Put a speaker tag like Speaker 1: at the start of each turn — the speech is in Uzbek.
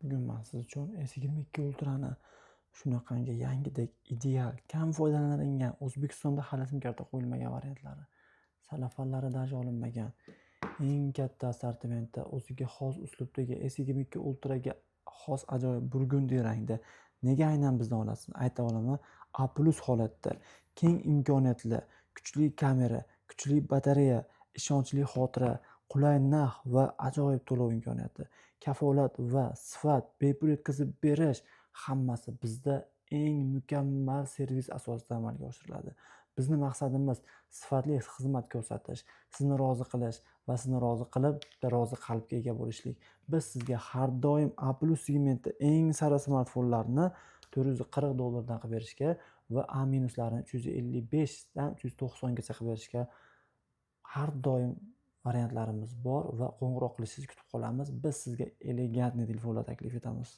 Speaker 1: Bugun men siz uchun S22 Ultra'ni shunaqangi yangidek ideal, kam foydalaniladigan, O'zbekistonda hali simkarta qo'yilmagan variantlari, salafallari daj olinmagan, eng katta assortimentda o'ziga xos uslubdagi S22 Ultra'ga xos ajoyib burgundiy rangda nega aynan bizdan olasiz? Ayta olaman, A+ holatda, keng imkoniyatli, kuchli kamera, kuchli batareya, ishonchli xotira, qulay narx va ajoyib to'lov imkoniyati, kafolat va sifat, bepul yetkazib berish hammasi bizda eng mukammal servis asosida amalga oshiriladi. Bizning maqsadimiz sifatli xizmat ko'rsatish, sizni rozi qilish va sizni rozi qilib, rozi qalbga ega bo'lishlik. Biz sizga har doim A+ segmenti eng sara smartfonlarni $440 qilib berishga va A- $355 dan $390 gacha qilib berishga har doim variantlarimiz bor va qo'ng'iroq qilishingizni kutib qolamiz. Biz sizga elegantniy telefonlar taklif etamiz.